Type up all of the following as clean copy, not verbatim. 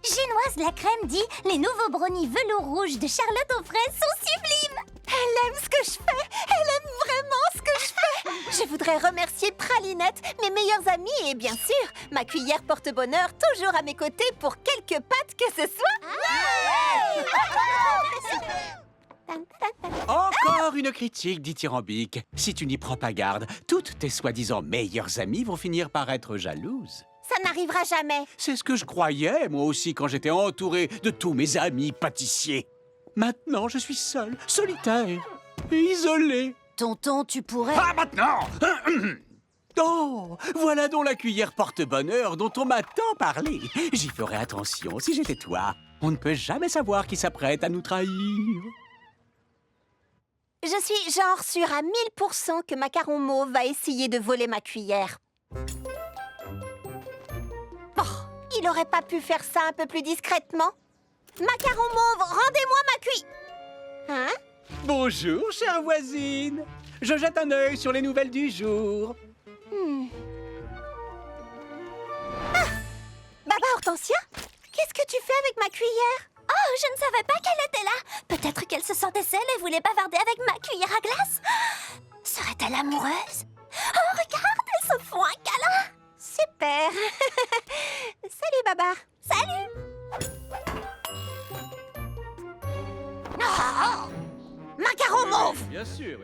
Génoise la crème dit « Les nouveaux brownies velours rouge de Charlotte aux fraises sont sublimes !» Elle aime ce que je fais. Elle aime vraiment ce que je fais. Je voudrais remercier Pralinette, mes meilleures amies et bien sûr, ma cuillère porte-bonheur toujours à mes côtés pour quelque pâte que ce soit. Encore une critique dithyrambique. Si tu n'y prends pas garde, toutes tes soi-disant meilleures amies vont finir par être jalouses. Ça n'arrivera jamais. C'est ce que je croyais, moi aussi, quand j'étais entouré de tous mes amis pâtissiers. Maintenant, je suis seul, solitaire, et isolé. Tonton, tu pourrais... Pas maintenant. Oh, voilà donc la cuillère porte-bonheur dont on m'a tant parlé. J'y ferai attention si j'étais toi. On ne peut jamais savoir qui s'apprête à nous trahir. Je suis genre sûre à 1000% que Macaron Mauve va essayer de voler ma cuillère. Oh, il aurait pas pu faire ça un peu plus discrètement? Macaron Mauve, rendez-moi ma cuillère. Hein? Bonjour, chère voisine. Je jette un œil sur les nouvelles du jour. Baba Hortensia, qu'est-ce que tu fais avec ma cuillère? Oh, je ne savais pas qu'elle était là. Peut-être qu'elle se sentait seule et voulait bavarder avec ma cuillère à glace. Serait-elle amoureuse? Oh, regarde, elles se font un câlin. Super. Salut, Baba. Salut. Oh, Macaron Mauve. Bien sûr.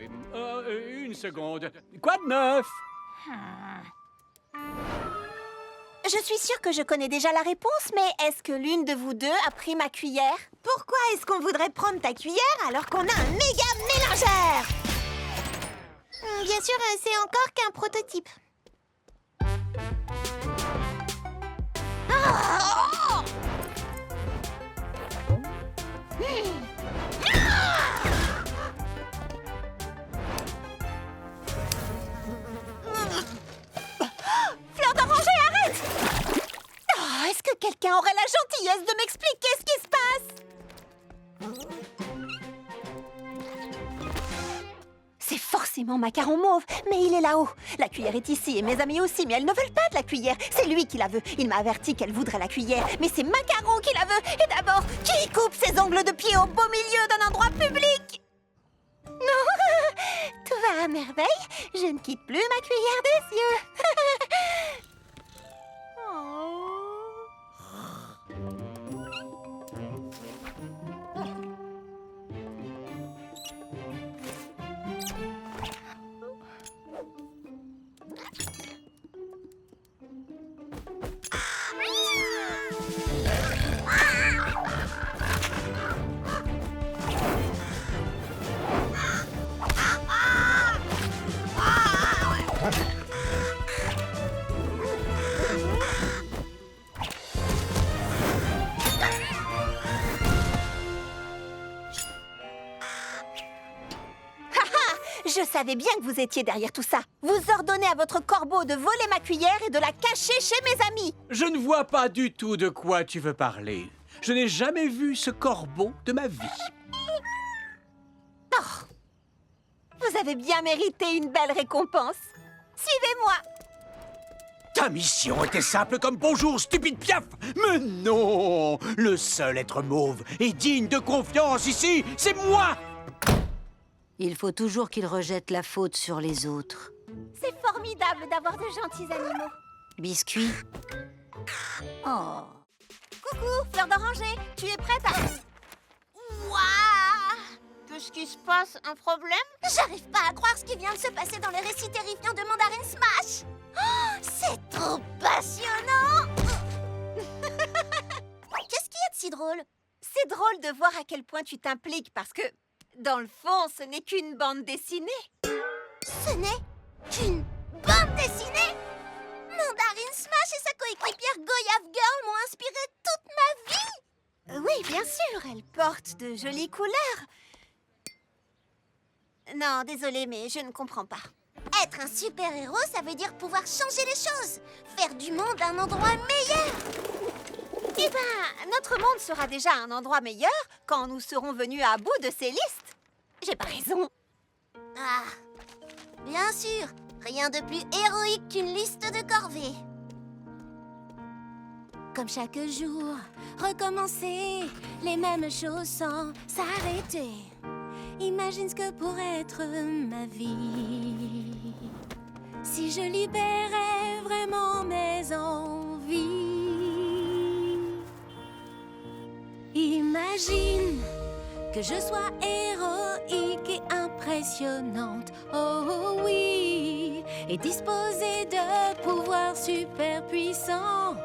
Une seconde. Quoi de neuf? Je suis sûre que je connais déjà la réponse, mais est-ce que l'une de vous deux a pris ma cuillère? Pourquoi est-ce qu'on voudrait prendre ta cuillère alors qu'on a un méga mélangeur? Bien sûr, c'est encore qu'un prototype. Fleur d'oranger, arrête! Oh, est-ce que quelqu'un aurait la gentillesse de m'expliquer ce qui se passe? C'est forcément Macaron Mauve, mais il est là-haut. La cuillère est ici et mes amis aussi, mais elles ne veulent pas de la cuillère. C'est lui qui la veut. Il m'a averti qu'elle voudrait la cuillère, mais c'est Macaron qui la veut. Et d'abord, qui coupe ses ongles de pied au beau milieu d'un endroit public? Non, tout va à merveille. Je ne quitte plus ma cuillère des yeux. Je savais bien que vous étiez derrière tout ça. Vous ordonnez à votre corbeau de voler ma cuillère et de la cacher chez mes amis. Je ne vois pas du tout de quoi tu veux parler. Je n'ai jamais vu ce corbeau de ma vie. Oh, vous avez bien mérité une belle récompense. Suivez-moi. Ta mission était simple comme bonjour, stupide piaf! Mais non! Le seul être mauve et digne de confiance ici, c'est moi! Il faut toujours qu'il rejette la faute sur les autres. C'est formidable d'avoir de gentils animaux. Biscuit. Oh. Coucou, Fleur d'oranger, tu es prête à... Waouh! Qu'est-ce qui se passe? Un problème? J'arrive pas à croire ce qui vient de se passer dans les récits terrifiants de Mandarin Smash. Oh, c'est trop passionnant. Qu'est-ce qu'il y a de si drôle? C'est drôle de voir à quel point tu t'impliques parce que, dans le fond, ce n'est qu'une bande dessinée. Ce n'est qu'une bande dessinée. Mandarin Smash et sa coéquipière Goyave Girl m'ont inspiré toute ma vie. Oui, bien sûr, elle porte de jolies couleurs. Non, désolée, mais je ne comprends pas. Être un super-héros, ça veut dire pouvoir changer les choses. Faire du monde un endroit meilleur. Eh ben, notre monde sera déjà un endroit meilleur quand nous serons venus à bout de ces listes. J'ai pas raison. Ah, bien sûr. Rien de plus héroïque qu'une liste de corvées. Comme chaque jour, recommencer les mêmes choses sans s'arrêter. Imagine ce que pourrait être ma vie si je libérais vraiment mes envies. Imagine que je sois héroïque et impressionnante, oh oui, et disposée de pouvoirs super puissants.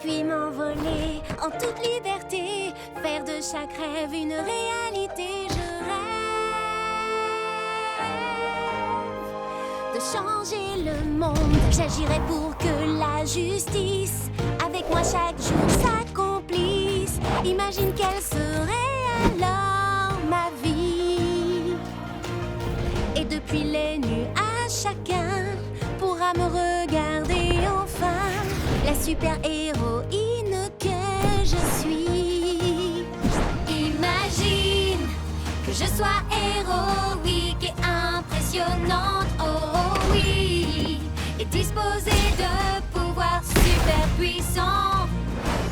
Puis m'envoler en toute liberté, faire de chaque rêve une réalité. Je rêve de changer le monde. J'agirai pour que la justice, avec moi chaque jour, s'accomplisse. Imagine quelle serait alors ma vie. Et depuis les nuages, chacun pourra me regarder enfin. La super-héroïne que je suis. Imagine que je sois héroïque et impressionnante, oh oui, et disposée de pouvoirs super puissants.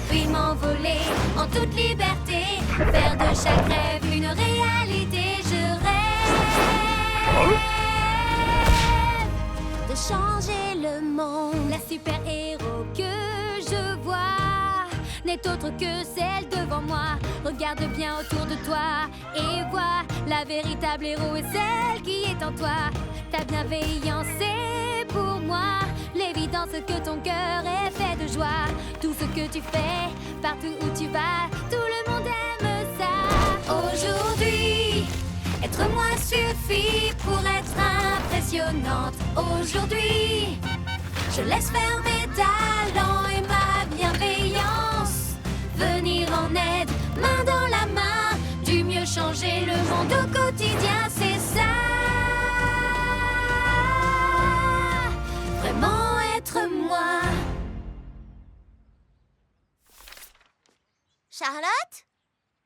Puis m'envoler en toute liberté, faire de chaque rêve une réalité. Je rêve de changer le monde. La super-héros que je vois n'est autre que celle devant moi. Regarde bien autour de toi et vois, la véritable héros est celle qui est en toi. Ta bienveillance c'est pour moi l'évidence que ton cœur est fait de joie. Tout ce que tu fais, partout où tu vas, tout le monde aime ça. Aujourd'hui, être moi suffit pour être impressionnante. Aujourd'hui, je laisse faire mes talents et ma bienveillance venir en aide, main dans la main, du mieux changer le monde au quotidien, c'est ça. Vraiment être moi. Charlotte?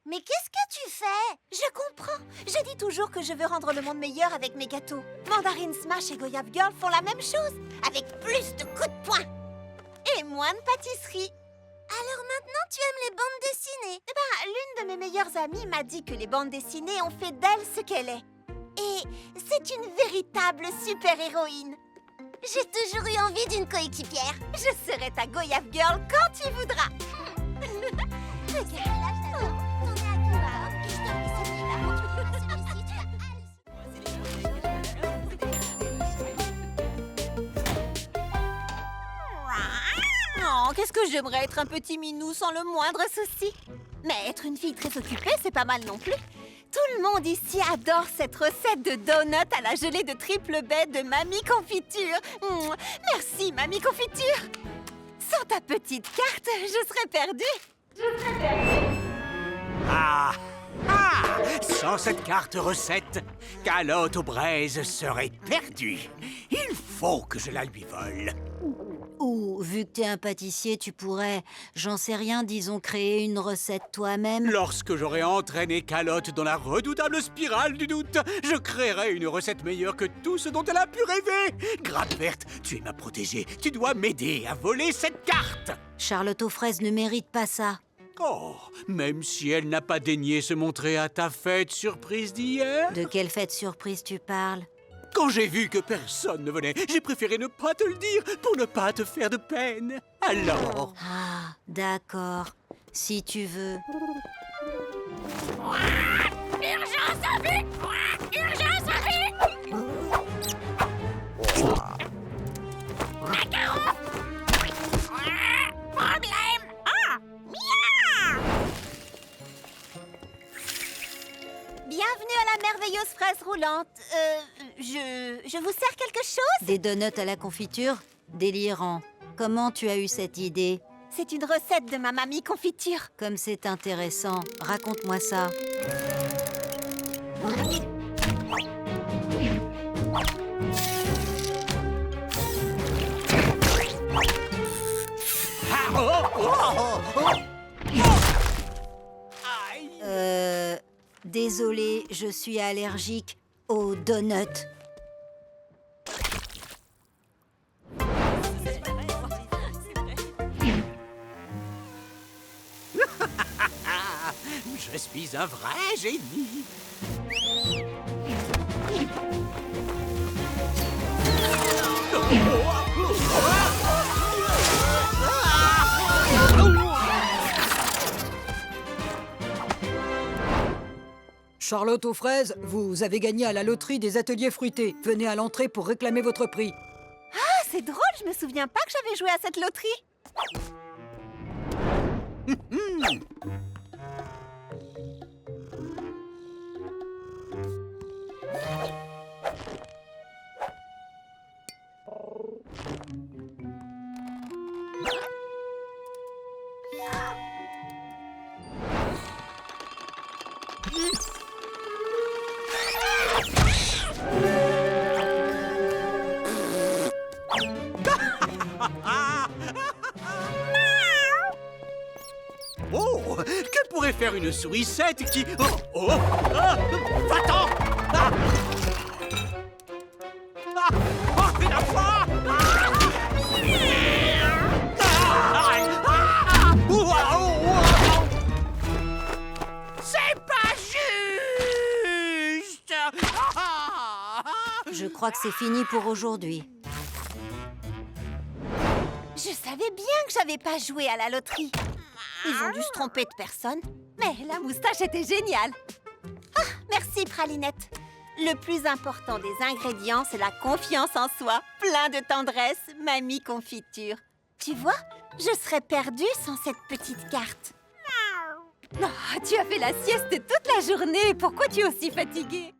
Mais qu'est-ce que tu fais? Je comprends. Je dis toujours que je veux rendre le monde meilleur avec mes gâteaux. Mandarine Smash et Goyave Girl font la même chose, avec plus de coups de poing. Et moins de pâtisserie. Alors maintenant, tu aimes les bandes dessinées? L'une de mes meilleures amies m'a dit que les bandes dessinées ont fait d'elle ce qu'elle est. Et c'est une véritable super-héroïne. J'ai toujours eu envie d'une coéquipière. Je serai ta Goyave Girl quand tu voudras. Oh, qu'est-ce que j'aimerais être un petit minou sans le moindre souci. Mais être une fille très occupée, c'est pas mal non plus. Tout le monde ici adore cette recette de donuts à la gelée de triple baie de Mamie Confiture. Merci, Mamie Confiture. Sans ta petite carte, je serais perdue. Ah! Sans cette carte recette, Calotte aux braises serait perdue. Il faut que je la lui vole. Ou, vu que t'es un pâtissier, tu pourrais, j'en sais rien, disons, créer une recette toi-même. Lorsque j'aurai entraîné Calotte dans la redoutable spirale du doute, je créerai une recette meilleure que tout ce dont elle a pu rêver. Grappe verte, tu es ma protégée. Tu dois m'aider à voler cette carte. Charlotte aux fraises ne mérite pas ça. Oh, même si elle n'a pas daigné se montrer à ta fête surprise d'hier. De quelle fête surprise tu parles? Quand j'ai vu que personne ne venait, j'ai préféré ne pas te le dire pour ne pas te faire de peine. Alors... Ah, d'accord. Si tu veux. Urgence à vue! Urgence à vue! Macaron! Problème! Miaou! Bienvenue à la merveilleuse fraise roulante. Je vous sers quelque chose? Des donuts à la confiture? Délirant. Comment tu as eu cette idée? C'est une recette de ma mamie Confiture. Comme c'est intéressant. Raconte-moi ça. Désolée, je suis allergique aux donuts. Je suis un vrai génie. Charlotte aux fraises, vous avez gagné à la loterie des ateliers fruités. Venez à l'entrée pour réclamer votre prix. Ah, c'est drôle, je me souviens pas que j'avais joué à cette loterie. Oh, que pourrait faire une sourisette qui... Oh, oh, ah, va-t'en! Ah, ah, oh, fais la foi! Ah, ah, ouah, ouah. C'est pas juste! Ah, Je crois que c'est fini pour aujourd'hui. Je savais bien que j'avais pas joué à la loterie. Ils ont dû se tromper de personne. Mais la moustache était géniale. Ah, merci, Pralinette. Le plus important des ingrédients, c'est la confiance en soi. Plein de tendresse, mamie confiture. Tu vois, je serais perdue sans cette petite carte. Oh, tu as fait la sieste toute la journée. Pourquoi tu es aussi fatiguée?